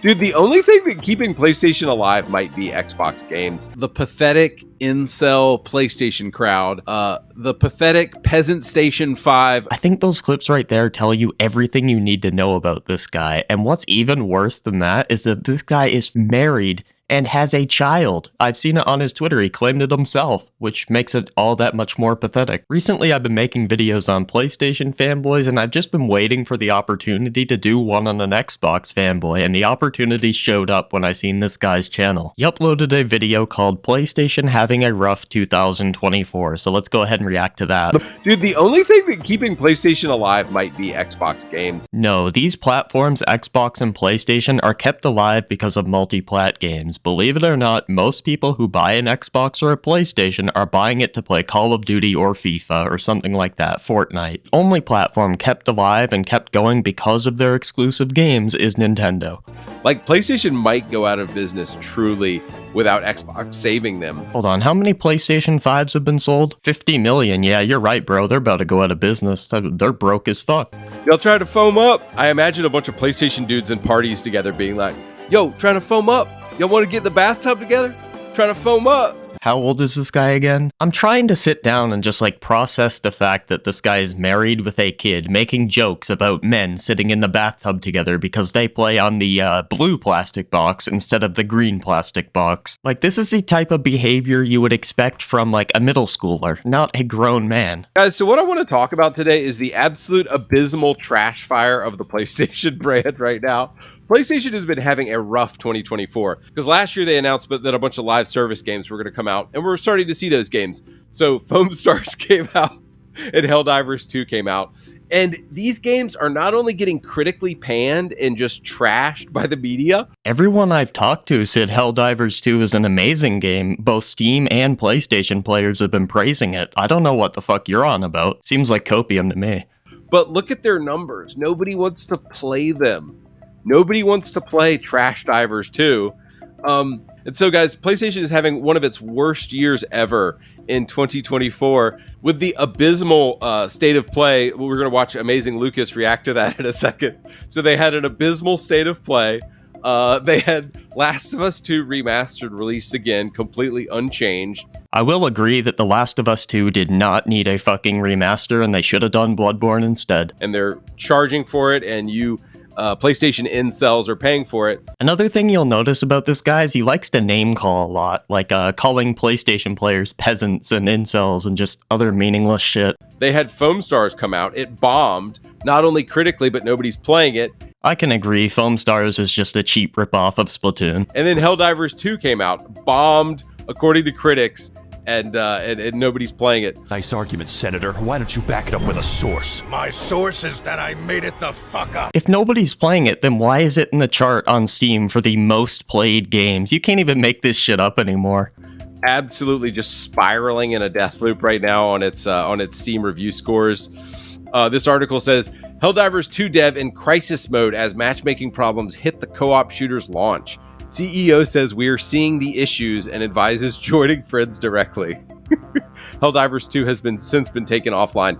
Dude, the only thing that keeping PlayStation alive might be Xbox games. The pathetic incel PlayStation crowd, the pathetic Peasant Station 5. I think those clips right there tell you everything you need to know about this guy. And what's even worse than that is that this guy is married and has a child. I've seen it on his Twitter. He claimed it himself, which makes it all that much more pathetic. Recently, I've been making videos on PlayStation fanboys, and I've just been waiting for the opportunity to do one on an Xbox fanboy, and the opportunity showed up when I seen this guy's channel. He uploaded a video called PlayStation Having a Rough 2024, so let's go ahead and react to that. Dude, the only thing that keeping PlayStation alive might be Xbox games. No, these platforms, Xbox and PlayStation, are kept alive because of multi-plat games. Believe it or not, most people who buy an Xbox or a PlayStation are buying it to play Call of Duty or FIFA or something like that, Fortnite. Only platform kept alive and kept going because of their exclusive games is Nintendo. Like, PlayStation might go out of business truly without Xbox saving them. Hold on, how many PlayStation 5s have been sold? 50 million, yeah, you're right, bro. They're about to go out of business. They're broke as fuck. They'll try to foam up. I imagine a bunch of PlayStation dudes in parties together being like, yo, trying to foam up. Y'all want to get in the bathtub together? Trying to foam up. How old is this guy again? I'm trying to sit down and just process the fact that this guy is married with a kid, making jokes about men sitting in the bathtub together because they play on the blue plastic box instead of the green plastic box. This is the type of behavior you would expect from a middle schooler, not a grown man. Guys, so what I want to talk about today is the absolute abysmal trash fire of the PlayStation brand right now. PlayStation has been having a rough 2024 because last year they announced that a bunch of live service games were going to come out, and we're starting to see those games. So Foam Stars came out and Helldivers 2 came out. And these games are not only getting critically panned and just trashed by the media. Everyone I've talked to said Helldivers 2 is an amazing game. Both Steam and PlayStation players have been praising it. I don't know what the fuck you're on about. Seems like copium to me. But look at their numbers. Nobody wants to play them. Nobody wants to play Trash Divers 2. And so, guys, PlayStation is having one of its worst years ever in 2024 with the abysmal state of play. We're going to watch Amazing Lucas react to that in a second. So they had an abysmal state of play. They had Last of Us 2 remastered released again, completely unchanged. I will agree that The Last of Us 2 did not need a fucking remaster, and they should have done Bloodborne instead. And they're charging for it, and you... PlayStation incels are paying for it. Another thing you'll notice about this guy is he likes to name call a lot, calling PlayStation players peasants and incels and just other meaningless shit. They had Foam Stars come out. It bombed, not only critically, but nobody's playing it. I can agree, Foam Stars is just a cheap ripoff of Splatoon. And then Helldivers 2 came out, bombed according to critics, and nobody's playing it. Nice argument, Senator. Why don't you back it up with a source? My source is that I made it the fuck up. If nobody's playing it, then why is it in the chart on Steam for the most played games? You can't even make this shit up anymore. Absolutely just spiraling in a death loop right now on its Steam review scores. This article says, Helldivers 2 dev in crisis mode as matchmaking problems hit the co-op shooter's launch. CEO says we are seeing the issues and advises joining friends directly. Helldivers 2 has since been taken offline.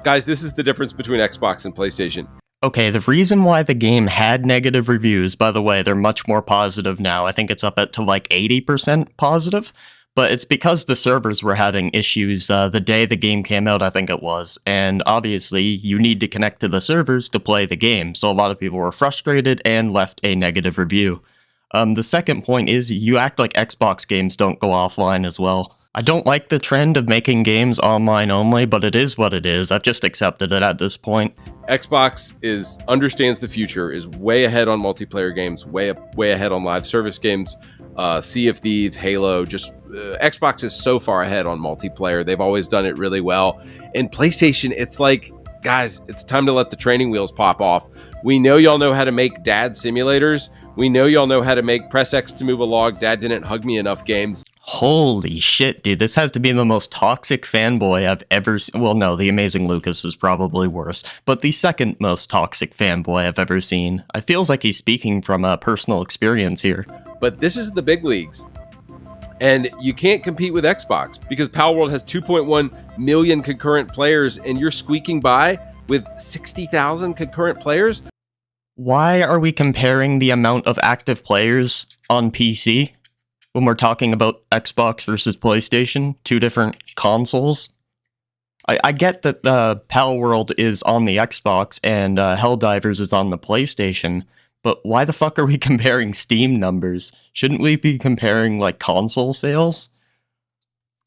Guys, this is the difference between Xbox and PlayStation. Okay, the reason why the game had negative reviews, by the way, they're much more positive now. I think it's up to 80% positive. But it's because the servers were having issues the day the game came out, I think it was. And obviously, you need to connect to the servers to play the game. So a lot of people were frustrated and left a negative review. The second point is you act like Xbox games don't go offline as well. I don't like the trend of making games online only, but it is what it is. I've just accepted it at this point. Xbox understands the future, is way ahead on multiplayer games, way ahead on live service games. Sea of Thieves, Halo, Xbox is so far ahead on multiplayer. They've always done it really well. And PlayStation, it's like, guys, it's time to let the training wheels pop off. We know y'all know how to make dad simulators. We know y'all know how to make press X to move a log, dad didn't hug me enough games. Holy shit, dude. This has to be the most toxic fanboy I've ever seen. Well, no, the Amazing Lucas is probably worse, but the second most toxic fanboy I've ever seen. It feels like he's speaking from a personal experience here. But this is the big leagues. And you can't compete with Xbox because Palworld has 2.1 million concurrent players and you're squeaking by with 60,000 concurrent players. Why are we comparing the amount of active players on PC when we're talking about Xbox versus PlayStation, two different consoles? I get that Pal World is on the Xbox and Helldivers is on the PlayStation, but why the fuck are we comparing Steam numbers? Shouldn't we be comparing, like, console sales?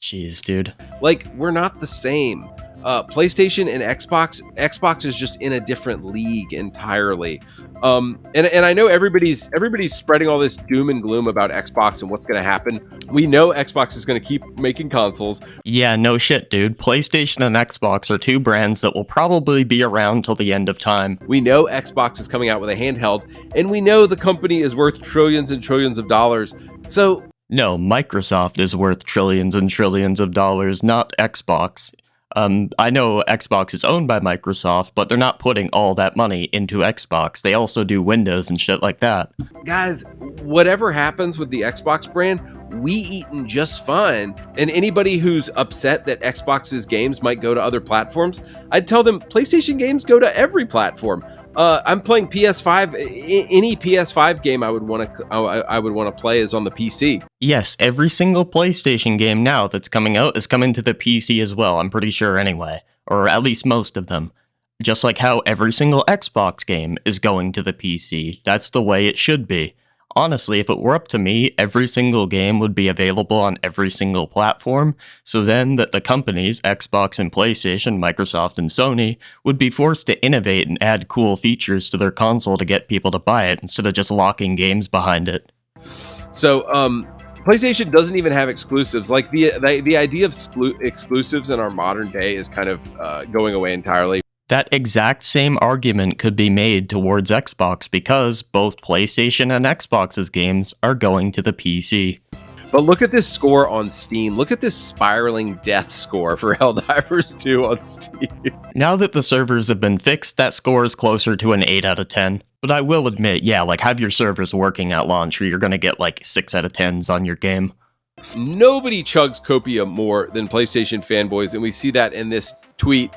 Jeez, dude. Like, we're not the same. PlayStation and Xbox is just in a different league entirely. And I know everybody's spreading all this doom and gloom about Xbox and what's going to happen. We know Xbox is going to keep making consoles. Yeah, no shit, dude. PlayStation and Xbox are two brands that will probably be around till the end of time. We know Xbox is coming out with a handheld, and we know the company is worth trillions and trillions of dollars. So no, Microsoft is worth trillions and trillions of dollars, not Xbox. I know Xbox is owned by Microsoft, but they're not putting all that money into Xbox. They also do Windows and shit like that. guys, whatever happens with the Xbox brand, we eaten just fine. And anybody who's upset that Xbox's games might go to other platforms, I'd tell them PlayStation games go to every platform. I'm playing PS5. Any PS5 game I would want to play is on the PC. Yes, every single PlayStation game now that's coming out is coming to the PC as well, I'm pretty sure anyway. Or at least most of them. Just like how every single Xbox game is going to the PC. That's the way it should be. Honestly, if it were up to me, every single game would be available on every single platform, so then that the companies, Xbox and PlayStation, Microsoft and Sony, would be forced to innovate and add cool features to their console to get people to buy it, instead of just locking games behind it. So, PlayStation doesn't even have exclusives. Like, the idea of exclusives in our modern day is kind of going away entirely. That exact same argument could be made towards Xbox because both PlayStation and Xbox's games are going to the PC. But look at this score on Steam. Look at this spiraling death score for Helldivers 2 on Steam. Now that the servers have been fixed, that score is closer to an 8 out of 10. But I will admit, yeah, like, have your servers working at launch or you're gonna get like 6 out of 10s on your game. Nobody chugs copium more than PlayStation fanboys, and we see that in this tweet.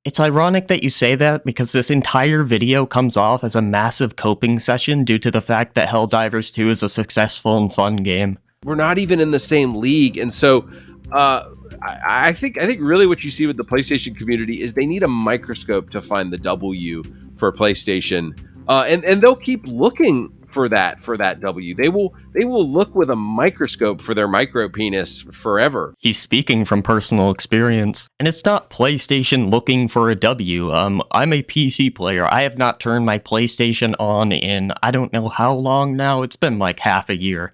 It's ironic that you say that because this entire video comes off as a massive coping session due to the fact that Helldivers 2 is a successful and fun game. We're not even in the same league, and so I think really what you see with the PlayStation community is they need a microscope to find the W for PlayStation, and they'll keep looking for that W. They will look with a microscope for their micro penis forever. He's speaking from personal experience, and it's not PlayStation looking for a W. I'm a PC player. I have not turned my PlayStation on in I don't know how long now. It's been like half a year.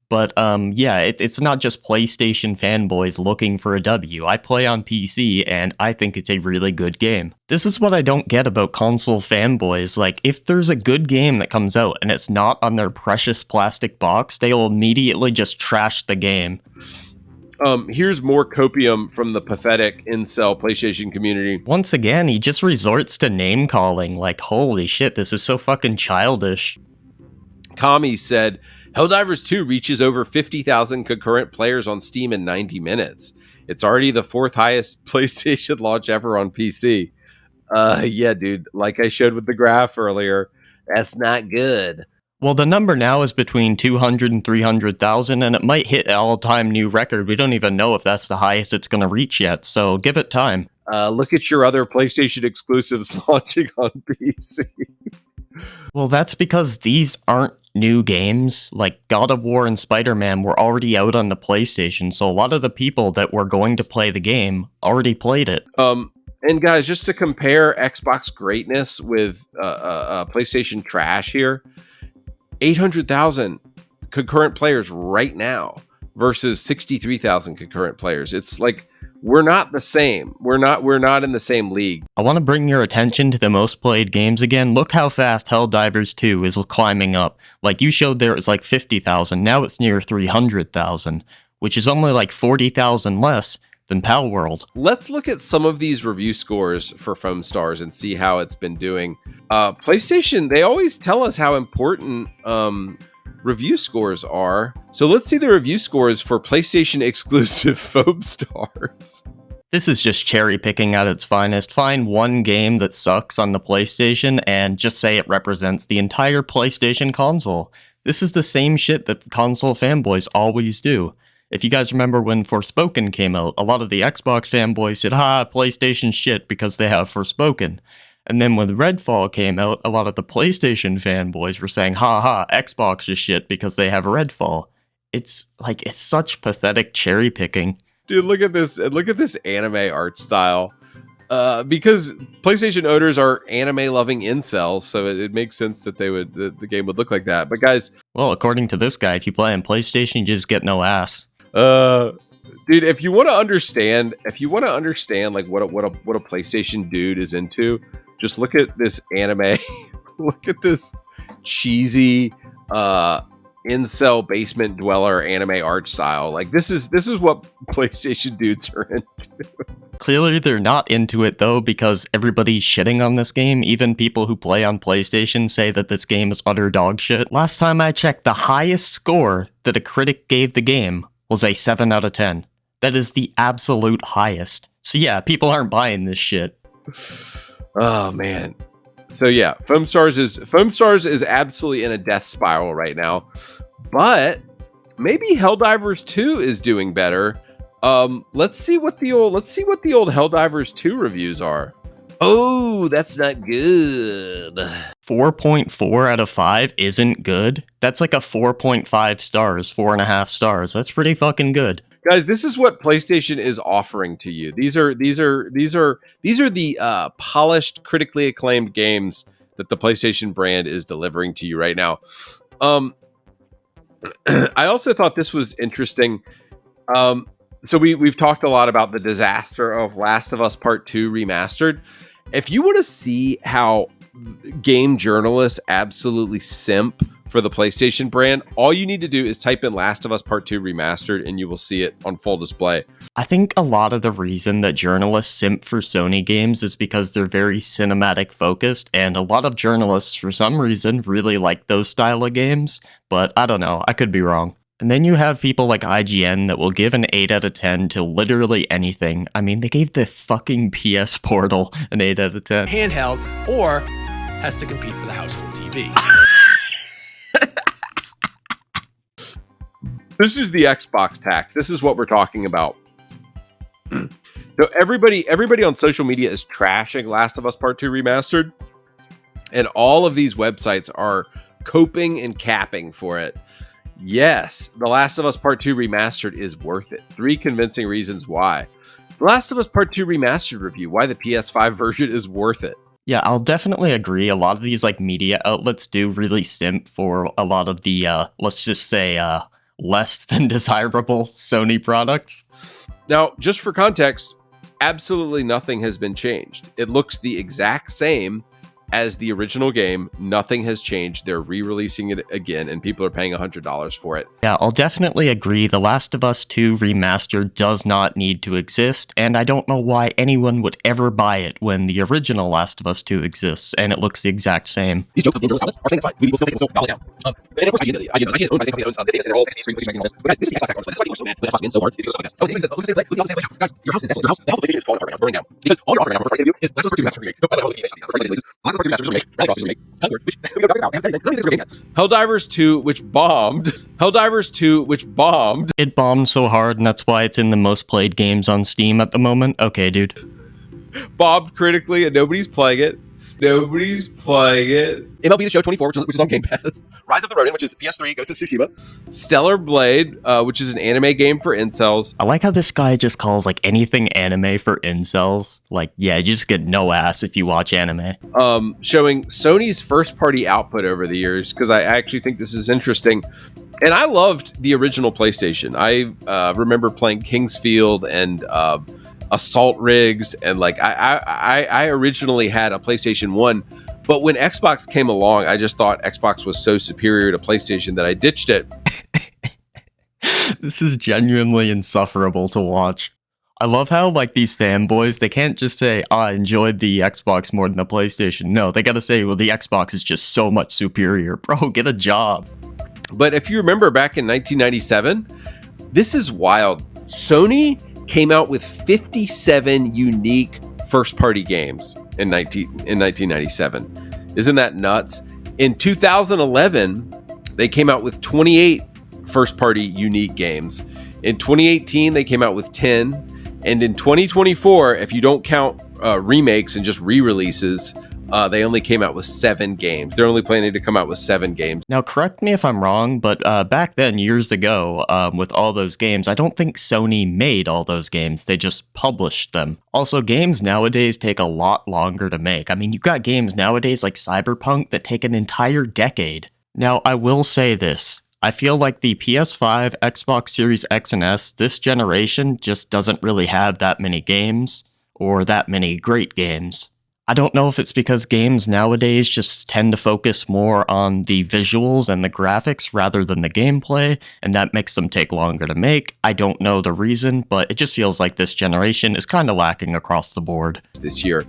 But yeah, it's not just PlayStation fanboys looking for a W. I play on PC, and I think it's a really good game. This is what I don't get about console fanboys. Like, if there's a good game that comes out and it's not on their precious plastic box, they'll immediately just trash the game. Here's more copium from the pathetic incel PlayStation community. Once again, he just resorts to name calling. Like, holy shit, this is so fucking childish. Kami said, Helldivers 2 reaches over 50,000 concurrent players on Steam in 90 minutes. It's already the 4th highest PlayStation launch ever on PC. Yeah, dude, like I showed with the graph earlier, that's not good. Well, the number now is between 200 and 300,000, and it might hit an all-time new record. We don't even know if that's the highest it's going to reach yet, so give it time. Look at your other PlayStation exclusives launching on PC. Well, that's because these aren't new games. Like, God of War and Spider-Man were already out on the PlayStation, so a lot of the people that were going to play the game already played it. And guys, just to compare Xbox greatness with PlayStation trash here, 800,000 concurrent players right now versus 63,000 concurrent players. It's like, we're not the same. We're not in the same league. I want to bring your attention to the most played games again. Look how fast Helldivers 2 is climbing up. Like you showed there, it's like 50,000. Now it's near 300,000, which is only like 40,000 less than Pal World. Let's look at some of these review scores for Foam Stars and see how it's been doing. PlayStation, they always tell us how important review scores are. So let's see the review scores for PlayStation exclusive Foam Stars. This is just cherry picking at its finest. Find one game that sucks on the PlayStation and just say it represents the entire PlayStation console. This is the same shit that console fanboys always do. If you guys remember when Forspoken came out, a lot of the Xbox fanboys said, PlayStation shit because they have Forspoken. And then when Redfall came out, a lot of the PlayStation fanboys were saying, Xbox is shit because they have Redfall. It's such pathetic cherry picking. Dude, look at this anime art style. Because PlayStation owners are anime-loving incels, so it makes sense that the game would look like that. But guys, well, according to this guy, if you play on PlayStation, you just get no ass. Dude, if you want to understand like what a PlayStation dude is into, just look at this anime. Look at this cheesy incel basement dweller anime art style. Like this is what PlayStation dudes are into. Clearly they're not into it though, because everybody's shitting on this game. Even people who play on PlayStation say that this game is utter dog shit. Last time I checked, the highest score that a critic gave the game was a 7 out of 10. That is the absolute highest. So yeah, people aren't buying this shit. Oh man. So yeah, Foam Stars is absolutely in a death spiral right now. But maybe Helldivers 2 is doing better. Let's see what the old Helldivers 2 reviews are. Oh, that's not good. 4.4 out of 5 isn't good. That's like a 4.5 stars, 4.5 stars. That's pretty fucking good. Guys, this is what PlayStation is offering to you. These are the polished, critically acclaimed games that the PlayStation brand is delivering to you right now. I also thought this was interesting. So we've talked a lot about the disaster of Last of Us Part 2 Remastered. If you want to see how game journalists absolutely simp for the PlayStation brand, all you need to do is type in Last of Us Part 2 Remastered and you will see it on full display. I think a lot of the reason that journalists simp for Sony games is because they're very cinematic focused, and a lot of journalists, for some reason, really like those style of games, but I don't know, I could be wrong. And then you have people like IGN that will give an 8 out of 10 to literally anything. I mean, they gave the fucking PS Portal an 8 out of 10. Handheld, or has to compete for the household TV. This is the Xbox tax. This is what we're talking about. So everybody on social media is trashing Last of Us Part 2 Remastered, and all of these websites are coping and capping for it. Yes, The Last of Us Part 2 Remastered is worth it. 3 convincing reasons why. The Last of Us Part 2 Remastered review, why the PS5 version is worth it. Yeah, I'll definitely agree. A lot of these like media outlets do really simp for a lot of the, let's just say, less than desirable Sony products. Now, just for context, absolutely nothing has been changed. It looks the exact same as the original game. Nothing has changed. They're re-releasing it again, and people are paying $100 for it. Yeah, I'll definitely agree. The Last of Us 2 Remastered does not need to exist, and I don't know why anyone would ever buy it when the original Last of Us 2 exists, and it looks the exact same. These joke journalist outlets are saying it's fine. We will still take them so valid now. And of course, IGN owns by the same company that owns the database, and they're all PlayStation 3, PlayStation 3, guys, this is the Xbox tax. This is why people are so mad when Xbox wins so hard. It's because of stuff like this. Oh, it's guys, your house is desolate. The house of PlayStation is falling apart right now, burning down. Because all you're offering now for the price of you is Last of Us Part 2 Remastered remake. So, by the way, Last of Us Part 2 Remastered remake, remake, Helldivers 2, which bombed. Helldivers 2, which bombed. It bombed so hard, and that's why it's in the most played games on Steam at the moment. Okay, dude. Bombed critically, and nobody's playing it. MLB The Show 24, which is on Game Pass. Rise of the Ronin, which is PS3, Ghost of Tsushima. Stellar Blade, which is an anime game for incels. I like how this guy just calls like anything anime for incels. Like, yeah, you just get no ass if you watch anime. Showing Sony's first-party output over the years, because I actually think this is interesting. And I loved the original PlayStation. I remember playing Kingsfield and Assault Rigs, and like I originally had a PlayStation 1, but when Xbox came along, I just thought Xbox was so superior to PlayStation that I ditched it. This is genuinely insufferable to watch. I love how like these fanboys, they can't just say, I enjoyed the Xbox more than the PlayStation. No, they gotta say, well, the Xbox is just so much superior. Bro, get a job. But if you remember back in 1997, this is wild. Sony came out with 57 unique first-party games in 1997. Isn't that nuts? In 2011, they came out with 28 first-party unique games. In 2018, they came out with 10. And in 2024, if you don't count remakes and just re-releases, they only came out with 7 games. They're only planning to come out with 7 games. Now, correct me if I'm wrong, but back then, years ago, with all those games, I don't think Sony made all those games. They just published them. Also, games nowadays take a lot longer to make. I mean, you've got games nowadays like Cyberpunk that take an entire decade. Now, I will say this. I feel like the PS5, Xbox Series X and S, this generation just doesn't really have that many games, or that many great games. I don't know if it's because games nowadays just tend to focus more on the visuals and the graphics rather than the gameplay, and that makes them take longer to make. I don't know the reason, but it just feels like this generation is kind of lacking across the board. This year.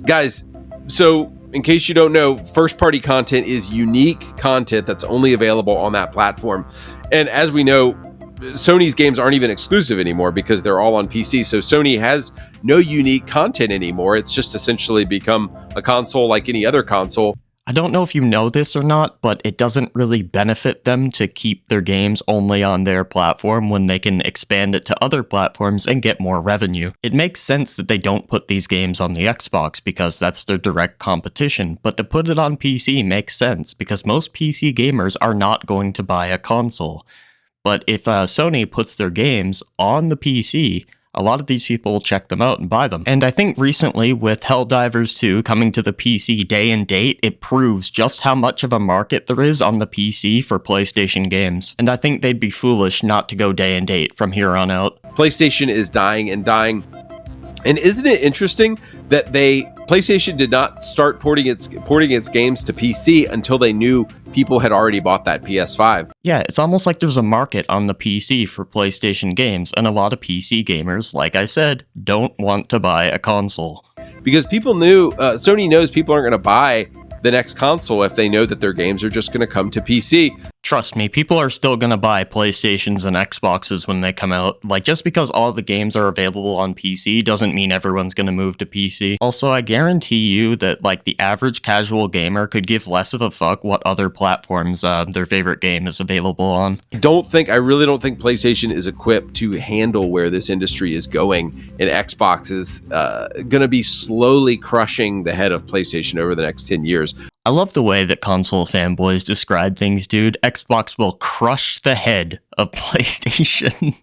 Guys, so in case you don't know, first-party content is unique content that's only available on that platform. And as we know, Sony's games aren't even exclusive anymore because they're all on PC. So Sony has no unique content anymore. It's just essentially become a console like any other console. I don't know if you know this or not, but it doesn't really benefit them to keep their games only on their platform when they can expand it to other platforms and get more revenue. It makes sense that they don't put these games on the Xbox because that's their direct competition, but to put it on PC makes sense because most PC gamers are not going to buy a console. But if Sony puts their games on the PC, a lot of these people will check them out and buy them. And I think recently with Helldivers 2 coming to the PC day and date, it proves just how much of a market there is on the PC for PlayStation games. And I think they'd be foolish not to go day and date from here on out. PlayStation is dying and dying. And isn't it interesting that PlayStation did not start porting its games to PC until they knew people had already bought that PS5? Yeah, it's almost like there's a market on the PC for PlayStation games, and a lot of PC gamers, like I said, don't want to buy a console. Because people knew, Sony knows people aren't going to buy the next console if they know that their games are just going to come to PC. Trust me, people are still going to buy PlayStations and Xboxes when they come out. Like, just because all the games are available on PC doesn't mean everyone's going to move to PC. Also, I guarantee you that, like, the average casual gamer could give less of a fuck what other platforms their favorite game is available on. I really don't think PlayStation is equipped to handle where this industry is going, and Xbox is going to be slowly crushing the head of PlayStation over the next 10 years. I love the way that console fanboys describe things, dude. Xbox will crush the head of PlayStation.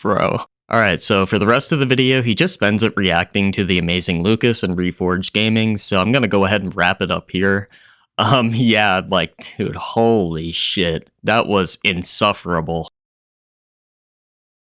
Bro. Alright, so for the rest of the video, he just spends it reacting to the amazing Lucas and Reforged Gaming, so I'm gonna go ahead and wrap it up here. Yeah, like, dude, holy shit. That was insufferable.